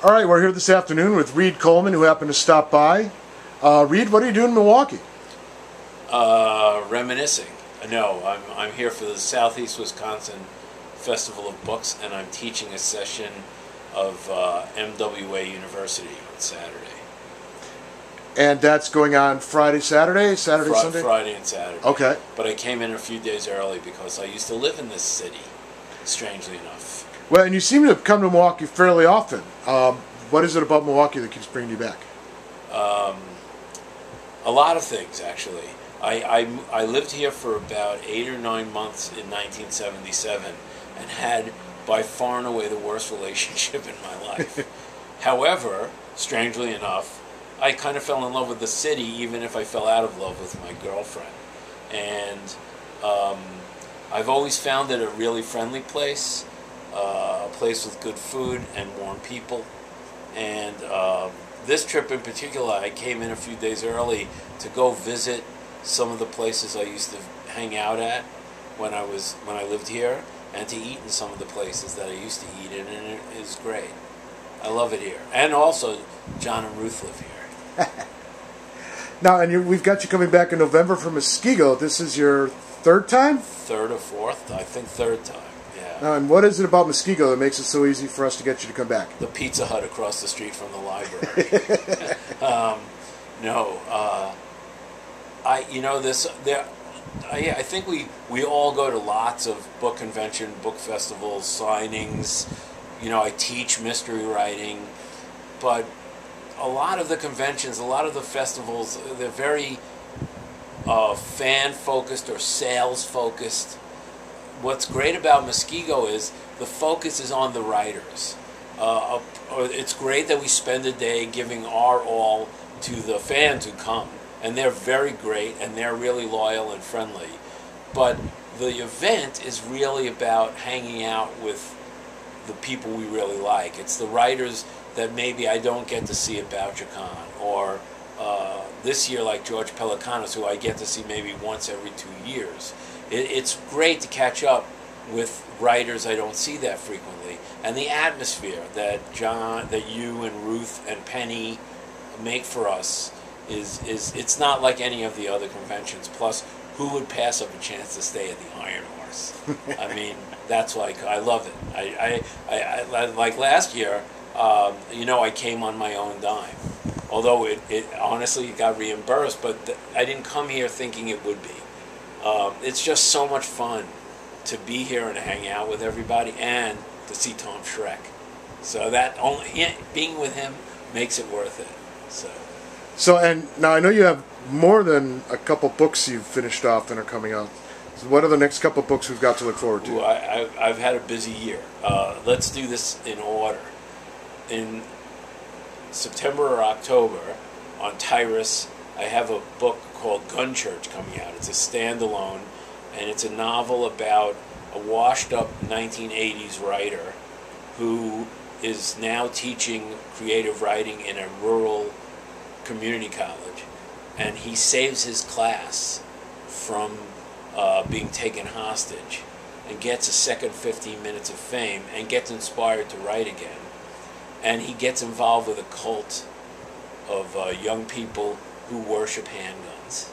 All right, we're here this afternoon with Reed Coleman, who happened to stop by. Reed, what are you doing in Milwaukee? Reminiscing. No, I'm here for the Southeast Wisconsin Festival of Books, and I'm teaching a session of MWA University on Saturday. And that's going on Friday, Saturday, Sunday? Friday and Saturday. Okay. But I came in a few days early because I used to live in this city, strangely enough. Well, and you seem to come to Milwaukee fairly often. What is it about Milwaukee that keeps bringing you back? A lot of things, actually. I lived here for about 8 or 9 months in 1977 and had by far and away the worst relationship in my life. However, strangely enough, I kind of fell in love with the city even if I fell out of love with my girlfriend. And I've always found it a really friendly place, a place with good food and warm people. And this trip in particular, I came in a few days early to go visit some of the places I used to hang out at when I lived here, and to eat in some of the places that I used to eat in, and it is great. I love it here. And also, John and Ruth live here. Now, and we've got you coming back in November from Muskego. This is your third time? Third or fourth? I think third time, yeah. Now, and what is it about Muskego that makes it so easy for us to get you to come back? The Pizza Hut across the street from the library. I think we all go to lots of book convention, book festivals, signings. I teach mystery writing, but a lot of the conventions, a lot of the festivals, they're very fan-focused or sales-focused. What's great about Muskego is the focus is on the writers. It's great that we spend a day giving our all to the fans who come, and they're very great, and they're really loyal and friendly. But the event is really about hanging out with the people we really like. It's the writers that maybe I don't get to see at BoucherCon, or this year like George Pelecanos, who I get to see maybe once every 2 years. It's great to catch up with writers I don't see that frequently, and the atmosphere that you and Ruth and Penny make for us it's not like any of the other conventions. Plus, who would pass up a chance to stay at the Iron Horse? I mean, that's like, I love it. I like last year, I came on my own dime. Although it honestly got reimbursed, but I didn't come here thinking it would be. It's just so much fun to be here and hang out with everybody and to see Tom Schreck. So that being with him makes it worth it. So, and now I know you have more than a couple books you've finished off and are coming out. So what are the next couple books we've got to look forward to? I've had a busy year. Let's do this in order. In September or October, on Tyrus, I have a book called Gun Church coming out. It's a standalone, and it's a novel about a washed-up 1980s writer who is now teaching creative writing in a rural community college, and he saves his class from being taken hostage and gets a second 15 minutes of fame and gets inspired to write again. And he gets involved with a cult of young people who worship handguns.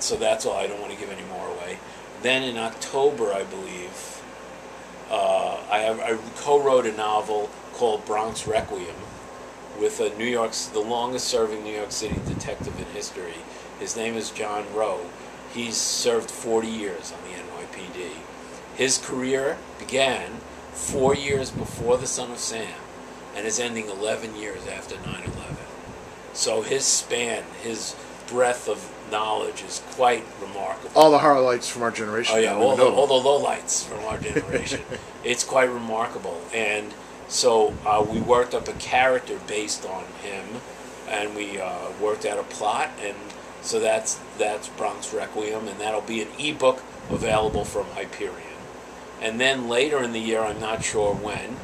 So that's all. I don't want to give any more away. Then in October, I believe, I co-wrote a novel called Bronx Requiem with the longest-serving New York City detective in history. His name is John Rowe. He's served 40 years on the NYPD. His career began 4 years before The Son of Sam and is ending 11 years after 9/11. So his span, his breadth of knowledge is quite remarkable. All the highlights from our generation. Oh yeah, all the lowlights from our generation. It's quite remarkable. And so we worked up a character based on him, and we worked out a plot, and so that's Bronx Requiem, and that'll be an ebook available from Hyperion. And then later in the year, I'm not sure when,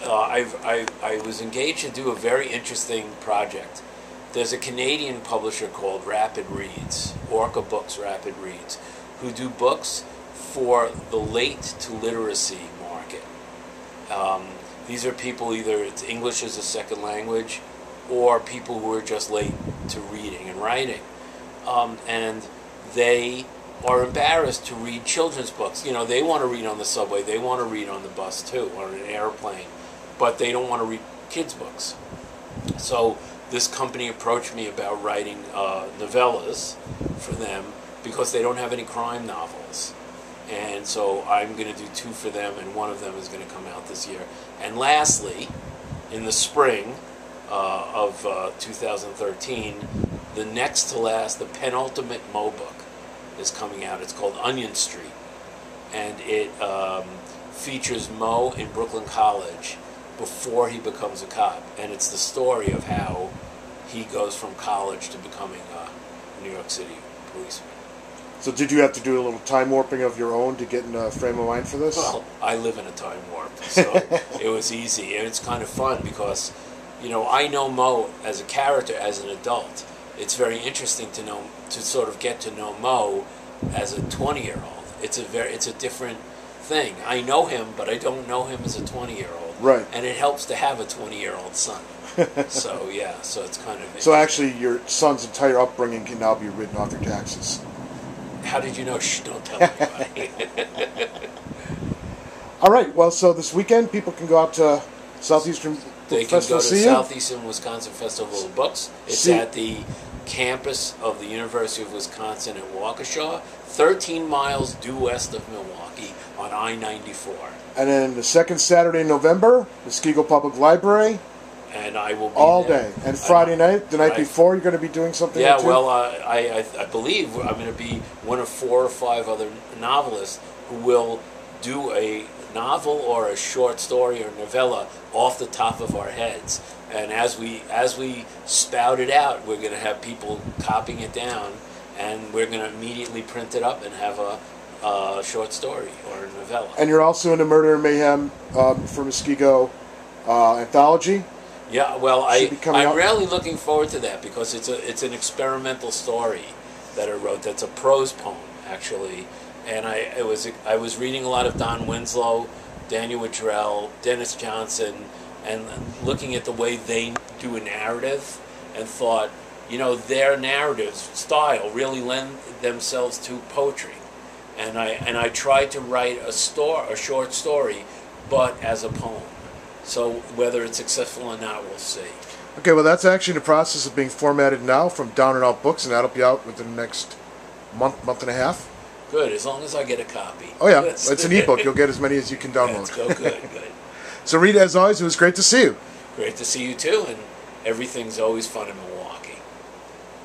I was engaged to do a very interesting project. There's a Canadian publisher called Rapid Reads, Orca Books Rapid Reads, who do books for the late to literacy market. These are people, either it's English as a second language, or people who are just late to reading and writing. And they are embarrassed to read children's books. You know, they want to read on the subway, they want to read on the bus too, or an airplane, but they don't want to read kids' books. So this company approached me about writing novellas for them because they don't have any crime novels. And so I'm going to do 2 for them, and one of them is going to come out this year. And lastly, in the spring of 2013, the next to last, the penultimate Mo book is coming out. It's called Onion Street, and it features Mo in Brooklyn College before he becomes a cop, and it's the story of how he goes from college to becoming a New York City policeman. So did you have to do a little time warping of your own to get in a frame of mind for this? Well, I live in a time warp, so it was easy, and it's kind of fun because, you know, I know Mo as a character as an adult. It's very interesting to sort of get to know Mo as a 20-year-old. It's a different thing. I know him, but I don't know him as a 20-year-old. Right. And it helps to have a 20-year-old son. So yeah, so it's kind of. So actually, your son's entire upbringing can now be written off your taxes. How did you know? Shh, don't tell anybody. All right. Well, so this weekend, people can go out to Southeastern They can Festival go to see you? Southeastern Wisconsin Festival of Books. It's at the campus of the University of Wisconsin at Waukesha, 13 miles due west of Milwaukee on I-94. And then the second Saturday in November, Muskego Public Library. And I will be all there. day. And Friday night, the night before, you're going to be doing something. Yeah, too? well, I believe I'm going to be one of 4 or 5 other novelists who will do a novel or a short story or novella off the top of our heads. And as we spout it out, we're going to have people copying it down, and we're going to immediately print it up and have a short story or a novella. And you're also in the Murder and Mayhem for Muskego anthology. Yeah, well, I'm really looking forward to that because it's an experimental story that I wrote. That's a prose poem, actually, and I was reading a lot of Don Winslow, Daniel Wittrell, Dennis Johnson, and looking at the way they do a narrative, and thought, you know, their narrative style really lend themselves to poetry, and I tried to write a short story, but as a poem. So whether it's successful or not, we'll see. Okay, well, that's actually in the process of being formatted now from Down and Out Books, and that'll be out within the next month and a half. Good, as long as I get a copy. Oh, yeah, it's an ebook. You'll get as many as you can download. Let's go, good. So, Rita, as always, it was great to see you. Great to see you, too, and everything's always fun in Milwaukee.